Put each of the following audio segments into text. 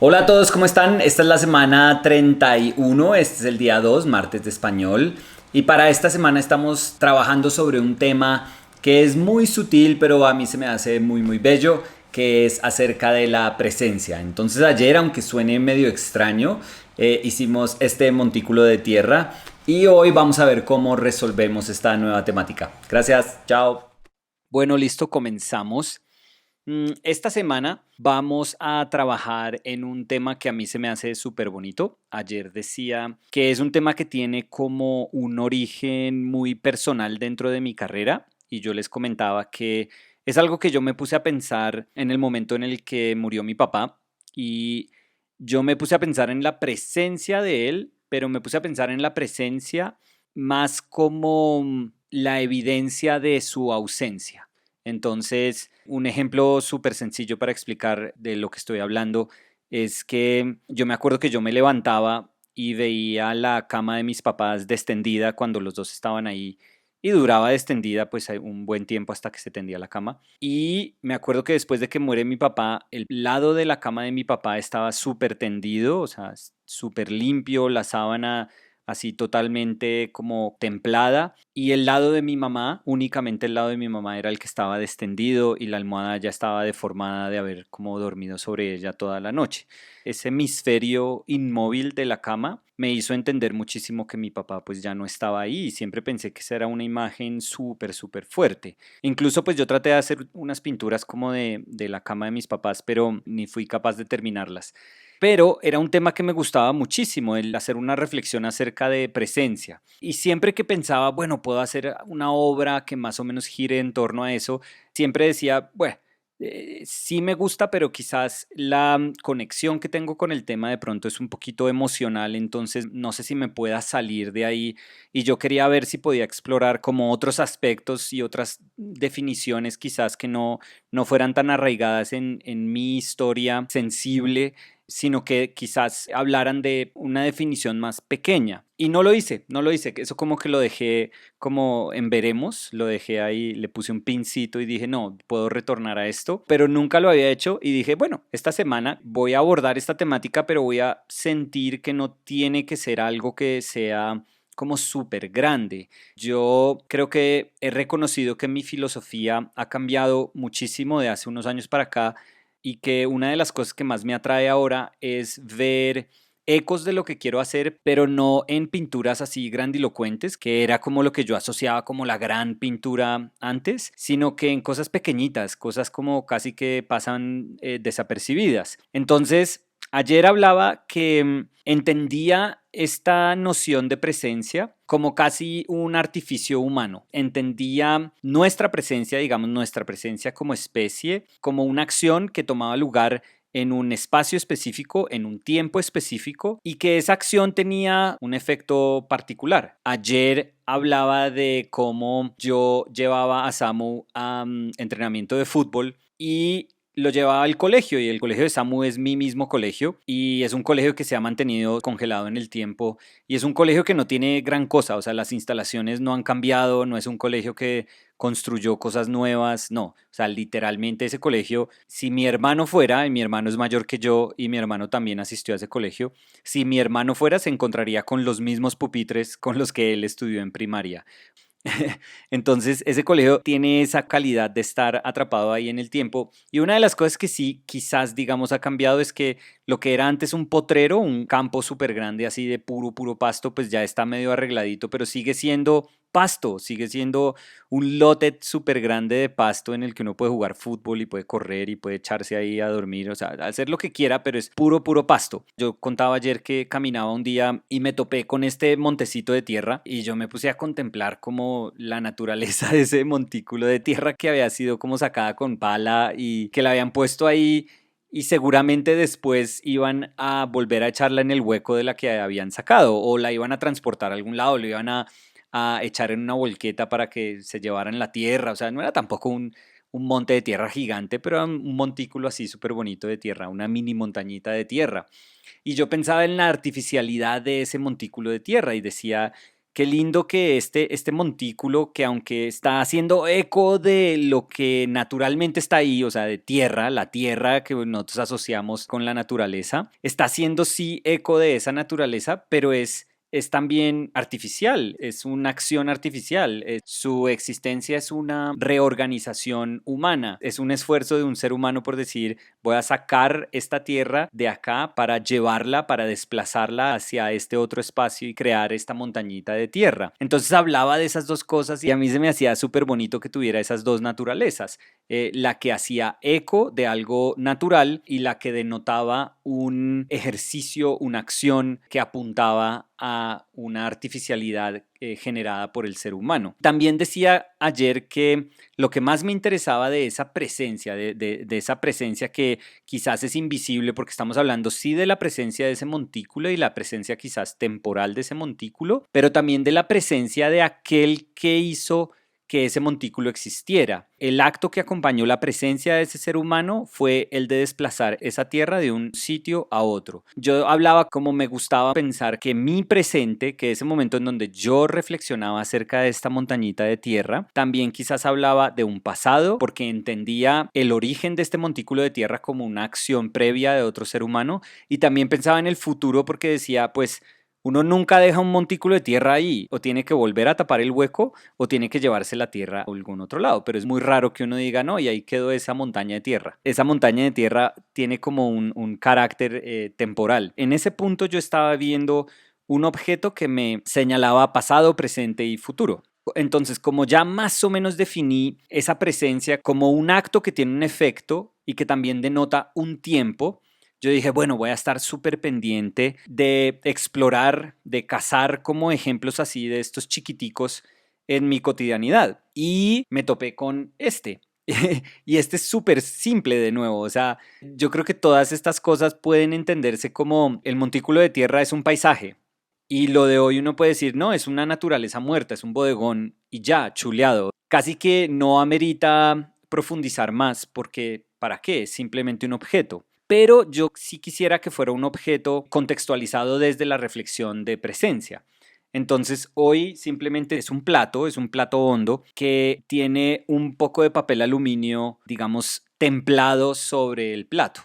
Hola a todos, ¿cómo están? Esta es la semana 31, este es el día 2, martes de español. Y para esta semana estamos trabajando sobre un tema que es muy sutil, pero a mí se me hace muy bello, que es acerca de la presencia. Entonces ayer, aunque suene medio extraño, hicimos este montículo de tierra y hoy vamos a ver cómo resolvemos esta nueva temática. Gracias, chao. Bueno, listo, comenzamos. Esta semana vamos a trabajar en un tema que a mí se me hace súper bonito. Ayer decía que es un tema que tiene como un origen muy personal dentro de mi carrera y yo les comentaba que es algo que yo me puse a pensar en el momento en el que murió mi papá y yo me puse a pensar en la presencia de él, pero me puse a pensar en la presencia más como la evidencia de su ausencia. Entonces, un ejemplo súper sencillo para explicar de lo que estoy hablando es que yo me acuerdo que yo me levantaba y veía la cama de mis papás destendida cuando los dos estaban ahí y duraba destendida pues un buen tiempo hasta que se tendía la cama. Y me acuerdo que después de que muere mi papá, el lado de la cama de mi papá estaba súper tendido, o sea, súper limpio, la sábana así totalmente como templada y el lado de mi mamá, únicamente el lado de mi mamá era el que estaba descendido y la almohada ya estaba deformada de haber como dormido sobre ella toda la noche. Ese hemisferio inmóvil de la cama me hizo entender muchísimo que mi papá pues ya no estaba ahí y siempre pensé que esa era una imagen súper fuerte. Incluso pues yo traté de hacer unas pinturas como de la cama de mis papás, pero ni fui capaz de terminarlas. Pero era un tema que me gustaba muchísimo, el hacer una reflexión acerca de presencia. Y siempre que pensaba, bueno, puedo hacer una obra que más o menos gire en torno a eso, siempre decía, bueno, sí me gusta, pero quizás la conexión que tengo con el tema de pronto es un poquito emocional, entonces no sé si me pueda salir de ahí. Y yo quería ver si podía explorar como otros aspectos y otras definiciones quizás que no fueran tan arraigadas en mi historia sensible, sino que quizás hablaran de una definición más pequeña. Y no lo hice, eso como que lo dejé como en veremos, lo dejé ahí, le puse un pincito y dije, no, puedo retornar a esto, pero nunca lo había hecho y dije, bueno, esta semana voy a abordar esta temática, pero voy a sentir que no tiene que ser algo que sea como súper grande. Yo creo que he reconocido que mi filosofía ha cambiado muchísimo de hace unos años para acá y que una de las cosas que más me atrae ahora es ver ecos de lo que quiero hacer, pero no en pinturas así grandilocuentes, que era como lo que yo asociaba como la gran pintura antes, sino que en cosas pequeñitas, cosas como casi que pasan desapercibidas. Entonces, ayer hablaba que entendía esta noción de presencia como casi un artificio humano. Entendía nuestra presencia, digamos, nuestra presencia como especie, como una acción que tomaba lugar en un espacio específico, en un tiempo específico, y que esa acción tenía un efecto particular. Ayer hablaba de cómo yo llevaba a Samu a entrenamiento de fútbol y lo llevaba al colegio y el colegio de Samu es mi mismo colegio y es un colegio que se ha mantenido congelado en el tiempo y es un colegio que no tiene gran cosa, o sea, las instalaciones no han cambiado, no es un colegio que construyó cosas nuevas, no, o sea, literalmente ese colegio, si mi hermano fuera, y mi hermano es mayor que yo y mi hermano también asistió a ese colegio, si mi hermano fuera se encontraría con los mismos pupitres con los que él estudió en primaria. Entonces, ese colegio tiene esa calidad de estar atrapado ahí en el tiempo. Y una de las cosas que sí, quizás, digamos, ha cambiado es que lo que era antes un potrero, un campo súper grande así de puro pasto, pues ya está medio arregladito, pero sigue siendo pasto, sigue siendo un lote súper grande de pasto en el que uno puede jugar fútbol y puede correr y puede echarse ahí a dormir, o sea, hacer lo que quiera, pero es puro pasto. Yo contaba ayer que caminaba un día y me topé con este montecito de tierra y yo me puse a contemplar como la naturaleza de ese montículo de tierra que había sido como sacada con pala y que la habían puesto ahí y seguramente después iban a volver a echarla en el hueco de la que habían sacado o la iban a transportar a algún lado, lo iban a echar en una volqueta para que se llevaran la tierra, o sea, no era tampoco un monte de tierra gigante, pero era un montículo así súper bonito de tierra, una mini montañita de tierra. Y yo pensaba en la artificialidad de ese montículo de tierra y decía, qué lindo que este montículo, que aunque está haciendo eco de lo que naturalmente está ahí, o sea, de tierra, la tierra que nosotros asociamos con la naturaleza, está haciendo sí eco de esa naturaleza, pero es también artificial, es una acción artificial. Su existencia es una reorganización humana, es un esfuerzo de un ser humano por decir, voy a sacar esta tierra de acá para llevarla, para desplazarla hacia este otro espacio y crear esta montañita de tierra. Entonces hablaba de esas dos cosas y a mí se me hacía súper bonito que tuviera esas dos naturalezas, la que hacía eco de algo natural y la que denotaba un ejercicio, una acción que apuntaba a una artificialidad generada por el ser humano. También decía ayer que lo que más me interesaba de esa presencia, de esa presencia que quizás es invisible, porque estamos hablando sí de la presencia de ese montículo y la presencia quizás temporal de ese montículo, pero también de la presencia de aquel que hizo que ese montículo existiera. El acto que acompañó la presencia de ese ser humano fue el de desplazar esa tierra de un sitio a otro. Yo hablaba como me gustaba pensar que mi presente, que ese momento en donde yo reflexionaba acerca de esta montañita de tierra, también quizás hablaba de un pasado, porque entendía el origen de este montículo de tierra como una acción previa de otro ser humano, y también pensaba en el futuro porque decía, pues, uno nunca deja un montículo de tierra ahí, o tiene que volver a tapar el hueco, o tiene que llevarse la tierra a algún otro lado, pero es muy raro que uno diga, no, y ahí quedó esa montaña de tierra. Esa montaña de tierra tiene como un carácter temporal. En ese punto yo estaba viendo un objeto que me señalaba pasado, presente y futuro. Entonces, como ya más o menos definí esa presencia como un acto que tiene un efecto y que también denota un tiempo, yo dije, bueno, voy a estar súper pendiente de explorar, de cazar como ejemplos así de estos chiquiticos en mi cotidianidad. Y me topé con este. Y este es súper simple de nuevo. O sea, yo creo que todas estas cosas pueden entenderse como el montículo de tierra es un paisaje. Y lo de hoy uno puede decir, no, es una naturaleza muerta, es un bodegón y ya, chuleado. Casi que no amerita profundizar más porque ¿para qué? Es simplemente un objeto. Pero yo sí quisiera que fuera un objeto contextualizado desde la reflexión de presencia. Entonces hoy simplemente es un plato hondo que tiene un poco de papel aluminio, digamos, templado sobre el plato,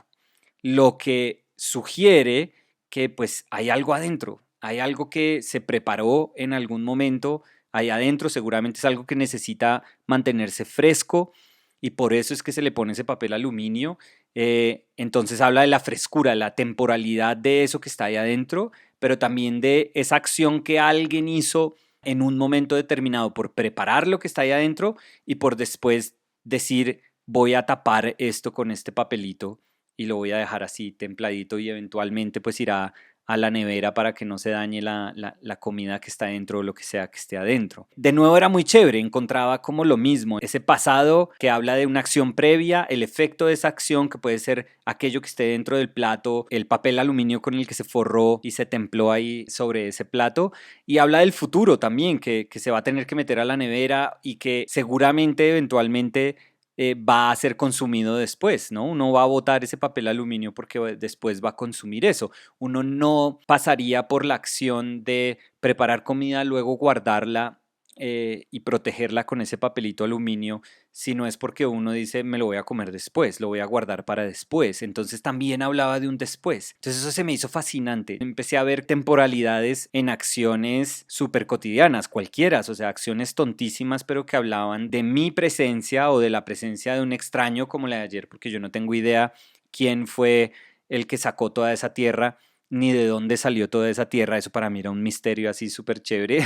lo que sugiere que pues hay algo adentro, hay algo que se preparó en algún momento ahí adentro, seguramente es algo que necesita mantenerse fresco y por eso es que se le pone ese papel aluminio. Entonces habla de la frescura, la temporalidad de eso que está ahí adentro, pero también de esa acción que alguien hizo en un momento determinado por preparar lo que está ahí adentro y por después decir voy a tapar esto con este papelito y lo voy a dejar así templadito y eventualmente pues irá a la nevera para que no se dañe la comida que está dentro o lo que sea que esté adentro. De nuevo era muy chévere, encontraba como lo mismo, ese pasado que habla de una acción previa, el efecto de esa acción que puede ser aquello que esté dentro del plato, el papel aluminio con el que se forró y se templó ahí sobre ese plato, y habla del futuro también, que se va a tener que meter a la nevera y que seguramente eventualmente va a ser consumido después, ¿no? Uno va a botar ese papel aluminio porque después va a consumir eso. Uno no pasaría por la acción de preparar comida, luego guardarla y protegerla con ese papelito aluminio, si no es porque uno dice me lo voy a comer después, lo voy a guardar para después. Entonces también hablaba de un después. Entonces eso se me hizo fascinante. Empecé a ver temporalidades en acciones súper cotidianas, cualquiera, o sea, acciones tontísimas, pero que hablaban de mi presencia o de la presencia de un extraño como la de ayer, porque yo no tengo idea quién fue el que sacó toda esa tierra ni de dónde salió toda esa tierra, eso para mí era un misterio así súper chévere.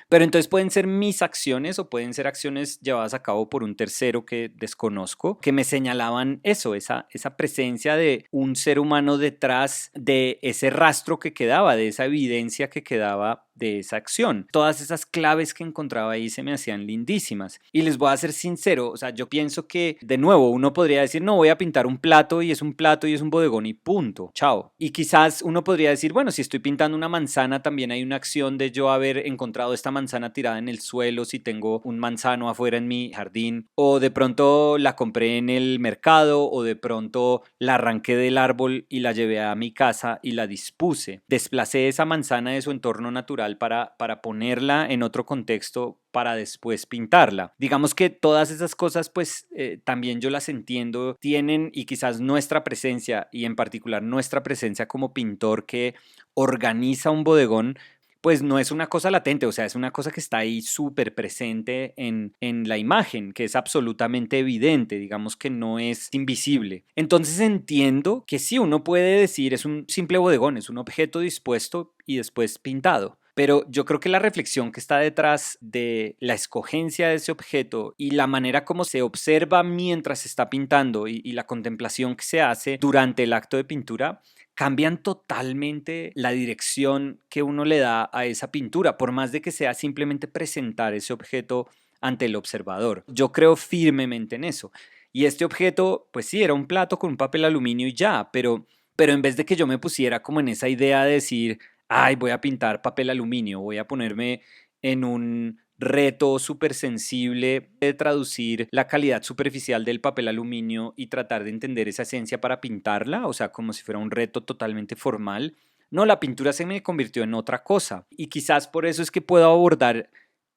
Pero entonces pueden ser mis acciones o pueden ser acciones llevadas a cabo por un tercero que desconozco, que me señalaban eso, esa presencia de un ser humano detrás de ese rastro que quedaba, de esa evidencia que quedaba de esa acción. Todas esas claves que encontraba ahí se me hacían lindísimas. Y les voy a ser sincero, o sea, yo pienso que, de nuevo, uno podría decir, no, voy a pintar un plato y es un plato y es un bodegón y punto, chao. Y quizás uno podría decir, bueno, si estoy pintando una manzana, también hay una acción de yo haber encontrado esta manzana tirada en el suelo, si tengo un manzano afuera en mi jardín, o de pronto la compré en el mercado, o de pronto la arranqué del árbol y la llevé a mi casa y la dispuse. Desplacé esa manzana de su entorno natural natural para ponerla en otro contexto para después pintarla. Digamos que todas esas cosas pues también yo las entiendo, tienen y quizás nuestra presencia y en particular nuestra presencia como pintor que organiza un bodegón pues no es una cosa latente, o sea, es una cosa que está ahí súper presente en la imagen, que es absolutamente evidente, digamos que no es invisible. Entonces entiendo que sí, uno puede decir es un simple bodegón, es un objeto dispuesto y después pintado. Pero yo creo que la reflexión que está detrás de la escogencia de ese objeto y la manera como se observa mientras se está pintando y la contemplación que se hace durante el acto de pintura cambian totalmente la dirección que uno le da a esa pintura, por más de que sea simplemente presentar ese objeto ante el observador. Yo creo firmemente en eso. Y este objeto, pues sí, era un plato con un papel aluminio y ya, pero en vez de que yo me pusiera como en esa idea de decir, ay, voy a pintar papel aluminio, voy a ponerme en un reto súper sensible de traducir la calidad superficial del papel aluminio y tratar de entender esa esencia para pintarla, o sea, como si fuera un reto totalmente formal. No, la pintura se me convirtió en otra cosa y quizás por eso es que puedo abordar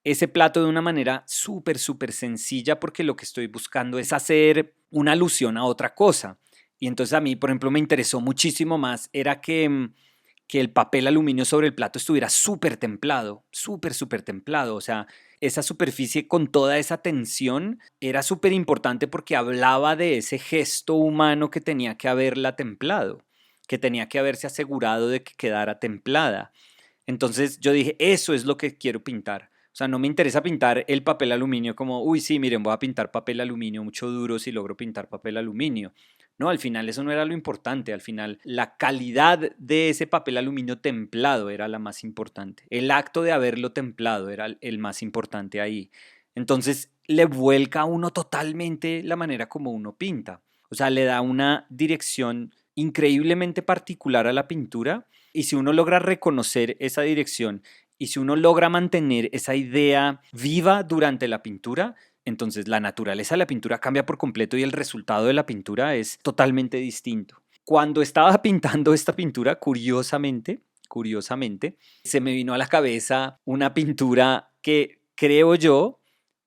ese plato de una manera súper, súper sencilla porque lo que estoy buscando es hacer una alusión a otra cosa. Y entonces a mí, por ejemplo, me interesó muchísimo más, era que el papel aluminio sobre el plato estuviera súper templado, súper, súper templado. O sea, esa superficie con toda esa tensión era súper importante porque hablaba de ese gesto humano que tenía que haberla templado, que tenía que haberse asegurado de que quedara templada. Entonces yo dije, eso es lo que quiero pintar. O sea, no me interesa pintar el papel aluminio como, uy, sí, miren, voy a pintar papel aluminio mucho duro si logro pintar papel aluminio. No, al final eso no era lo importante, al final la calidad de ese papel aluminio templado era la más importante. El acto de haberlo templado era el más importante ahí. Entonces le vuelca a uno totalmente la manera como uno pinta. O sea, le da una dirección increíblemente particular a la pintura y si uno logra reconocer esa dirección y si uno logra mantener esa idea viva durante la pintura, entonces la naturaleza de la pintura cambia por completo y el resultado de la pintura es totalmente distinto. Cuando estaba pintando esta pintura, curiosamente, se me vino a la cabeza una pintura que creo yo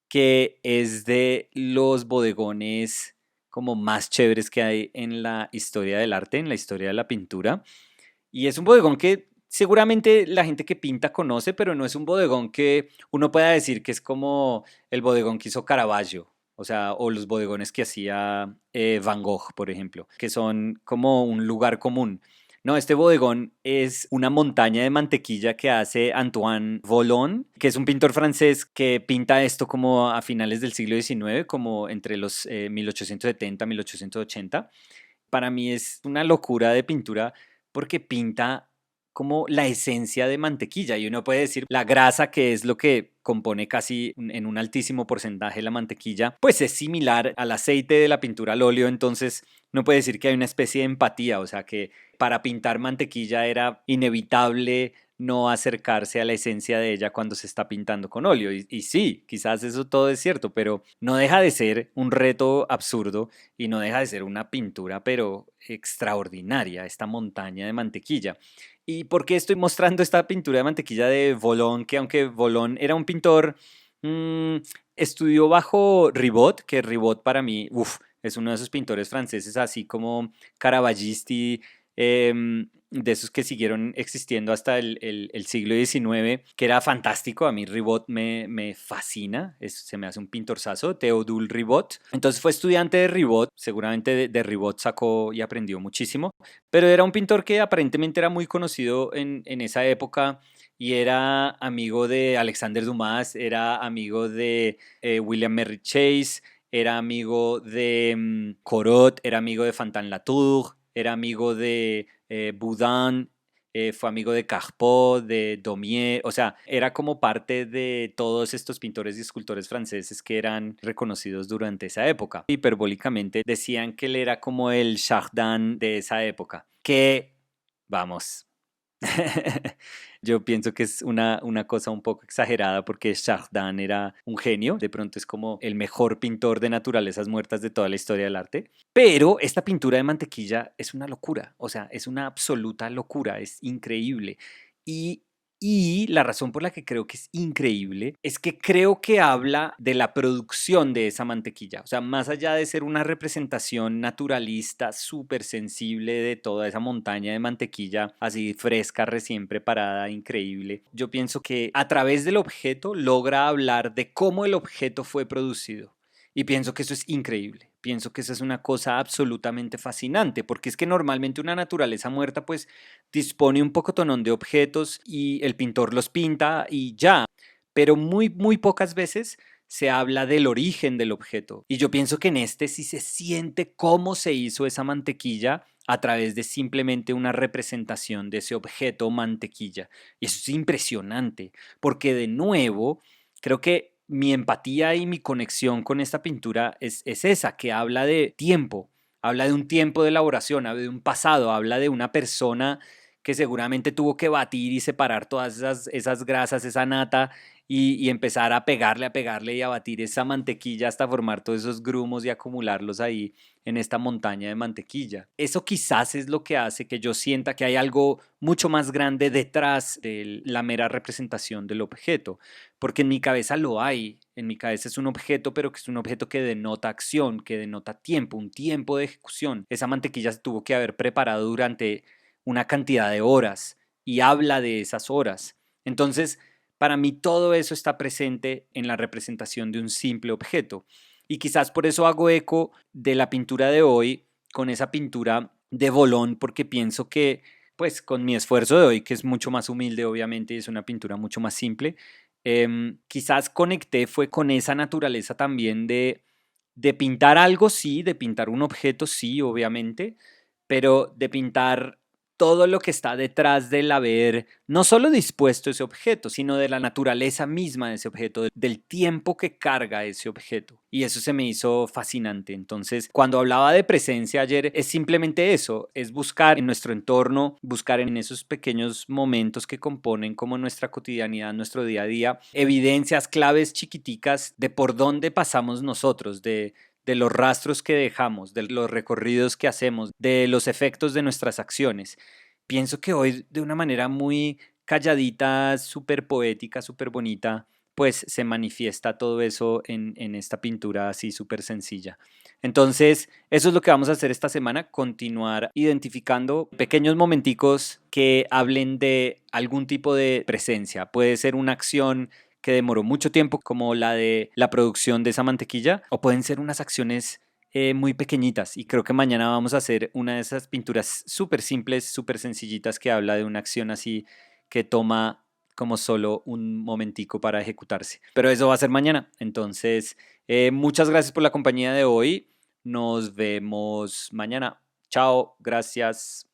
que es de los bodegones como más chéveres que hay en la historia del arte, en la historia de la pintura. Y es un bodegón que seguramente la gente que pinta conoce, pero no es un bodegón que uno pueda decir que es como el bodegón que hizo Caravaggio, o sea, o los bodegones que hacía Van Gogh, por ejemplo, que son como un lugar común. No, este bodegón es una montaña de mantequilla que hace Antoine Volon, que es un pintor francés que pinta esto como a finales del siglo XIX, como entre los 1870 1880. Para mí es una locura de pintura porque pinta como la esencia de mantequilla y uno puede decir la grasa, que es lo que compone casi en un altísimo porcentaje la mantequilla, pues es similar al aceite de la pintura al óleo, entonces no puede decir que hay una especie de empatía, o sea que para pintar mantequilla era inevitable no acercarse a la esencia de ella cuando se está pintando con óleo. Y sí, quizás eso todo es cierto, pero no deja de ser un reto absurdo y no deja de ser una pintura, pero extraordinaria, esta montaña de mantequilla. ¿Y por qué estoy mostrando esta pintura de mantequilla de Volon? Que aunque Volon era un pintor, mmm, estudió bajo Ribot, que Ribot para mí, es uno de esos pintores franceses así como Caravallisti, de esos que siguieron existiendo hasta el siglo XIX, que era fantástico. A mí Ribot me fascina, se me hace un pintorzazo, Théodule Ribot. Entonces fue estudiante de Ribot, seguramente de Ribot sacó y aprendió muchísimo, pero era un pintor que aparentemente era muy conocido en esa época y era amigo de Alexander Dumas, era amigo de William Merritt Chase, era amigo de Corot, era amigo de Fantin Latour, era amigo de Boudin, fue amigo de Carpeaux, de Daumier, o sea, era como parte de todos estos pintores y escultores franceses que eran reconocidos durante esa época. Hiperbólicamente decían que él era como el Chardin de esa época, que, vamos, yo pienso que es una cosa un poco exagerada porque Chardin era un genio, de pronto es como el mejor pintor de naturalezas muertas de toda la historia del arte, pero esta pintura de mantequilla es una locura, o sea, es una absoluta locura, es increíble. Y, Y la razón por la que creo que es increíble es que creo que habla de la producción de esa mantequilla. O sea, más allá de ser una representación naturalista súper sensible de toda esa montaña de mantequilla así fresca, recién preparada, increíble, yo pienso que a través del objeto logra hablar de cómo el objeto fue producido. Y pienso que eso es increíble. Pienso que esa es una cosa absolutamente fascinante, porque es que normalmente una naturaleza muerta pues dispone un pocotonón de objetos y el pintor los pinta y ya, pero muy pocas veces se habla del origen del objeto. Y yo pienso que en este sí se siente cómo se hizo esa mantequilla a través de simplemente una representación de ese objeto mantequilla. Y eso es impresionante, porque de nuevo, creo que mi empatía y mi conexión con esta pintura es esa, que habla de tiempo, habla de un tiempo de elaboración, habla de un pasado, habla de una persona que seguramente tuvo que batir y separar todas esas grasas, esa nata, y empezar a pegarle y a batir esa mantequilla hasta formar todos esos grumos y acumularlos ahí en esta montaña de mantequilla. Eso quizás es lo que hace que yo sienta que hay algo mucho más grande detrás de la mera representación del objeto, porque en mi cabeza lo hay. En mi cabeza es un objeto, pero que es un objeto que denota acción, que denota tiempo, un tiempo de ejecución. Esa mantequilla se tuvo que haber preparado durante una cantidad de horas y habla de esas horas. Entonces, para mí todo eso está presente en la representación de un simple objeto. Y quizás por eso hago eco de la pintura de hoy con esa pintura de Bolón, porque pienso que, pues con mi esfuerzo de hoy, que es mucho más humilde obviamente, y es una pintura mucho más simple, quizás conecté fue con esa naturaleza también de pintar algo, sí, de pintar un objeto, sí, obviamente, pero de pintar todo lo que está detrás del haber no solo dispuesto ese objeto, sino de la naturaleza misma de ese objeto, del tiempo que carga ese objeto. Y eso se me hizo fascinante. Entonces, cuando hablaba de presencia ayer, es simplemente eso, es buscar en nuestro entorno, buscar en esos pequeños momentos que componen como nuestra cotidianidad, nuestro día a día, evidencias, claves chiquiticas de por dónde pasamos nosotros, de los rastros que dejamos, de los recorridos que hacemos, de los efectos de nuestras acciones. Pienso que hoy de una manera muy calladita, súper poética, súper bonita, pues se manifiesta todo eso en esta pintura así súper sencilla. Entonces, eso es lo que vamos a hacer esta semana, continuar identificando pequeños momenticos que hablen de algún tipo de presencia. Puede ser una acción que demoró mucho tiempo, como la de la producción de esa mantequilla, o pueden ser unas acciones muy pequeñitas. Y creo que mañana vamos a hacer una de esas pinturas súper simples, súper sencillitas, que habla de una acción así que toma como solo un momentico para ejecutarse. Pero eso va a ser mañana. Entonces, muchas gracias por la compañía de hoy. Nos vemos mañana. Chao, gracias.